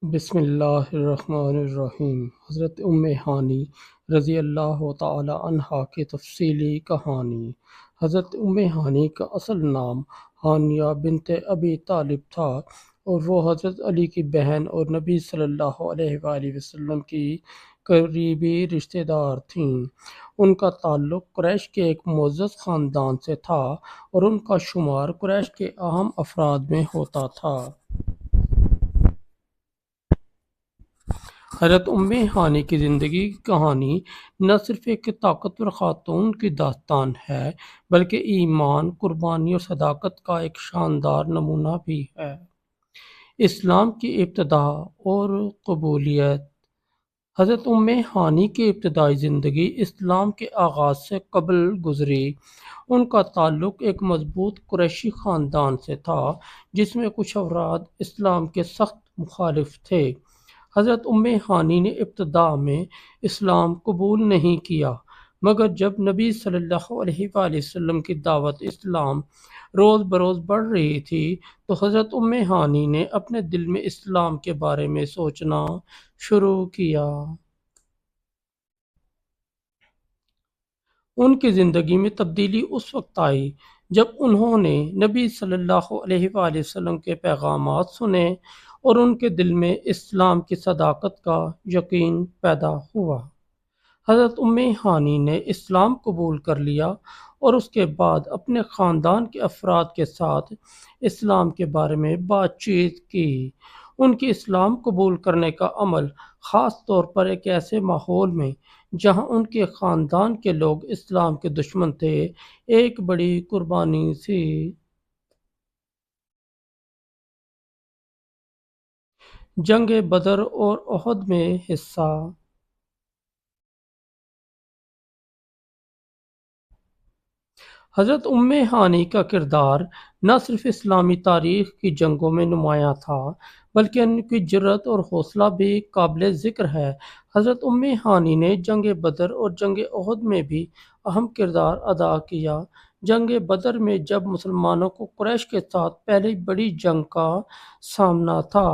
بسم اللہ الرحمن الرحیم۔ حضرت ہانی رضی اللہ تعالی عنہا کی تفصیلی کہانی۔ حضرت ہانی کا اصل نام ہانیہ بنت ابی طالب تھا اور وہ حضرت علی کی بہن اور نبی صلی اللہ علیہ وآلہ وسلم کی قریبی رشتہ دار تھیں۔ ان کا تعلق قریش کے ایک معزز خاندان سے تھا اور ان کا شمار قریش کے اہم افراد میں ہوتا تھا۔ حضرت ہانی کی زندگی کی کہانی نہ صرف ایک طاقتور خاتون کی داستان ہے بلکہ ایمان، قربانی اور صداقت کا ایک شاندار نمونہ بھی ہے۔ اسلام کی ابتدا اور قبولیت۔ حضرت ہانی کی ابتدائی زندگی اسلام کے آغاز سے قبل گزری۔ ان کا تعلق ایک مضبوط قریشی خاندان سے تھا جس میں کچھ افراد اسلام کے سخت مخالف تھے۔ حضرت ہانی نے ابتدا میں اسلام قبول نہیں کیا، مگر جب نبی صلی اللہ علیہ وآلہ وسلم کی دعوت اسلام روز بروز بڑھ رہی تھی تو حضرت ہانی نے اپنے دل میں اسلام کے بارے میں سوچنا شروع کیا۔ ان کی زندگی میں تبدیلی اس وقت آئی جب انہوں نے نبی صلی اللہ علیہ وآلہ وسلم کے پیغامات سنے اور ان کے دل میں اسلام کی صداقت کا یقین پیدا ہوا۔ حضرت ہانی نے اسلام قبول کر لیا اور اس کے بعد اپنے خاندان کے افراد کے ساتھ اسلام کے بارے میں بات چیت کی۔ ان کی اسلام قبول کرنے کا عمل خاص طور پر ایک ایسے ماحول میں جہاں ان کے خاندان کے لوگ اسلام کے دشمن تھے، ایک بڑی قربانی تھی۔ جنگ بدر اور احد میں حصہ۔ حضرت ہانی کا کردار نہ صرف اسلامی تاریخ کی جنگوں میں نمایاں تھا بلکہ ان کی جرات اور حوصلہ بھی قابل ذکر ہے۔ حضرت ہانی نے جنگ بدر اور جنگ احد میں بھی اہم کردار ادا کیا۔ جنگ بدر میں جب مسلمانوں کو قریش کے ساتھ پہلی بڑی جنگ کا سامنا تھا،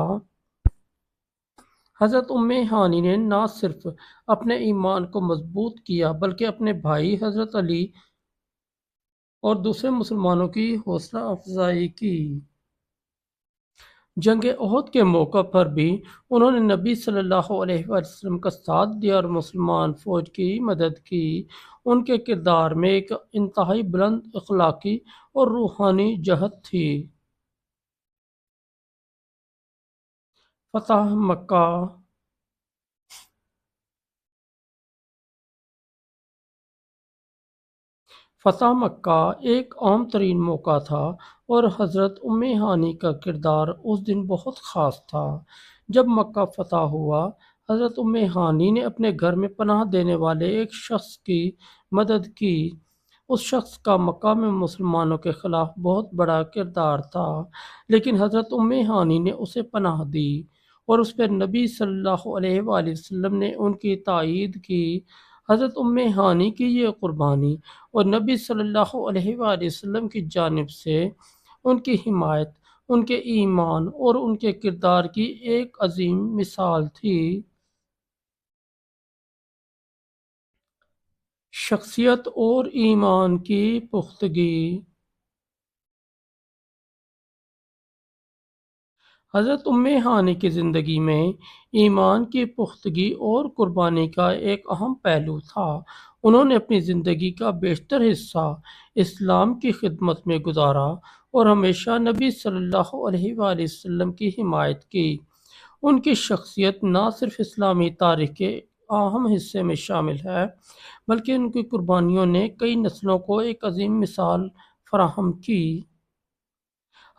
حضرت ہانی نے نہ صرف اپنے ایمان کو مضبوط کیا بلکہ اپنے بھائی حضرت علی اور دوسرے مسلمانوں کی حوصلہ افزائی کی۔ جنگ احد کے موقع پر بھی انہوں نے نبی صلی اللہ علیہ وسلم کا ساتھ دیا اور مسلمان فوج کی مدد کی۔ ان کے کردار میں ایک انتہائی بلند اخلاقی اور روحانی جہت تھی۔ فتح مکہ۔ فتح مکہ ایک عام ترین موقع تھا اور حضرت ہانی کا کردار اس دن بہت خاص تھا۔ جب مکہ فتح ہوا، حضرت ہانی نے اپنے گھر میں پناہ دینے والے ایک شخص کی مدد کی۔ اس شخص کا مکہ میں مسلمانوں کے خلاف بہت بڑا کردار تھا، لیکن حضرت ہانی نے اسے پناہ دی اور اس پر نبی صلی اللہ علیہ وآلہ وسلم نے ان کی تائید کی۔ حضرت ہانی کی یہ قربانی اور نبی صلی اللہ علیہ وآلہ وسلم کی جانب سے ان کی حمایت ان کے ایمان اور ان کے کردار کی ایک عظیم مثال تھی۔ شخصیت اور ایمان کی پختگی۔ حضرت ہانی کی زندگی میں ایمان کی پختگی اور قربانی کا ایک اہم پہلو تھا۔ انہوں نے اپنی زندگی کا بیشتر حصہ اسلام کی خدمت میں گزارا اور ہمیشہ نبی صلی اللہ علیہ وآلہ وسلم کی حمایت کی۔ ان کی شخصیت نہ صرف اسلامی تاریخ کے اہم حصے میں شامل ہے بلکہ ان کی قربانیوں نے کئی نسلوں کو ایک عظیم مثال فراہم کی۔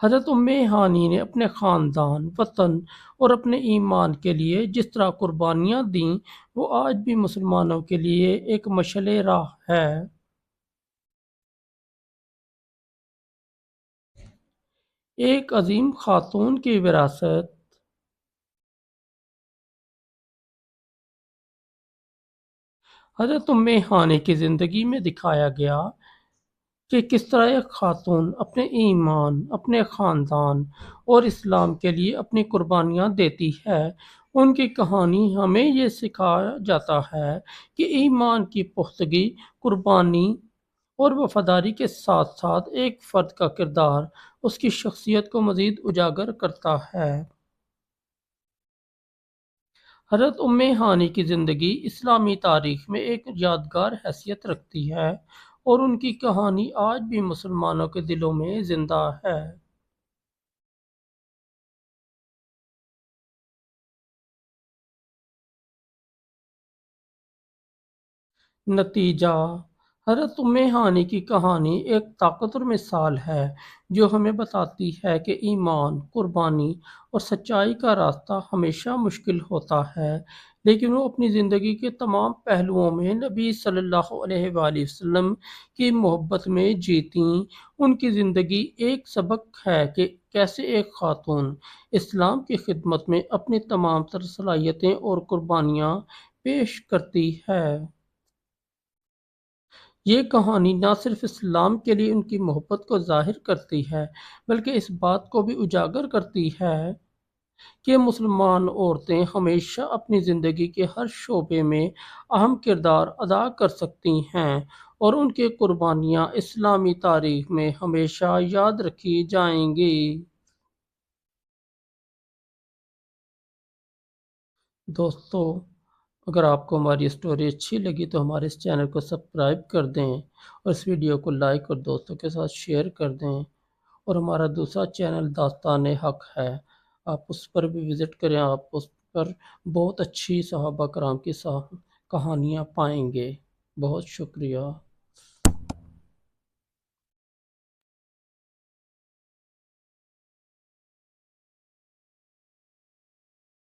حضرت ہانی نے اپنے خاندان، وطن اور اپنے ایمان کے لیے جس طرح قربانیاں دیں وہ آج بھی مسلمانوں کے لیے ایک مشعل راہ ہے۔ ایک عظیم خاتون کی وراثت۔ حضرت ہانی کی زندگی میں دکھایا گیا کہ کس طرح ایک خاتون اپنے ایمان، اپنے خاندان اور اسلام کے لیے اپنی قربانیاں دیتی ہے۔ ان کی کہانی ہمیں یہ سکھایا جاتا ہے کہ ایمان کی پختگی، قربانی اور وفاداری کے ساتھ ساتھ ایک فرد کا کردار اس کی شخصیت کو مزید اجاگر کرتا ہے۔ حضرت ام ہانی کی زندگی اسلامی تاریخ میں ایک یادگار حیثیت رکھتی ہے اور ان کی کہانی آج بھی مسلمانوں کے دلوں میں زندہ ہے۔ نتیجہ: حضرت ام ہانی کی کہانی ایک طاقتور مثال ہے جو ہمیں بتاتی ہے کہ ایمان، قربانی اور سچائی کا راستہ ہمیشہ مشکل ہوتا ہے، لیکن وہ اپنی زندگی کے تمام پہلوؤں میں نبی صلی اللہ علیہ وآلہ وسلم کی محبت میں جیتیں۔ ان کی زندگی ایک سبق ہے کہ کیسے ایک خاتون اسلام کی خدمت میں اپنی تمام تر صلاحیتیں اور قربانیاں پیش کرتی ہے۔ یہ کہانی نہ صرف اسلام کے لیے ان کی محبت کو ظاہر کرتی ہے بلکہ اس بات کو بھی اجاگر کرتی ہے کہ مسلمان عورتیں ہمیشہ اپنی زندگی کے ہر شعبے میں اہم کردار ادا کر سکتی ہیں اور ان کی قربانیاں اسلامی تاریخ میں ہمیشہ یاد رکھی جائیں گی۔ دوستو، اگر آپ کو ہماری اسٹوری اچھی لگی تو ہمارے اس چینل کو سبسکرائب کر دیں اور اس ویڈیو کو لائک اور دوستوں کے ساتھ شیئر کر دیں، اور ہمارا دوسرا چینل داستان حق ہے، آپ اس پر بھی وزٹ کریں، آپ اس پر بہت اچھی صحابہ کرام کی کہانیاں پائیں گے۔ بہت شکریہ۔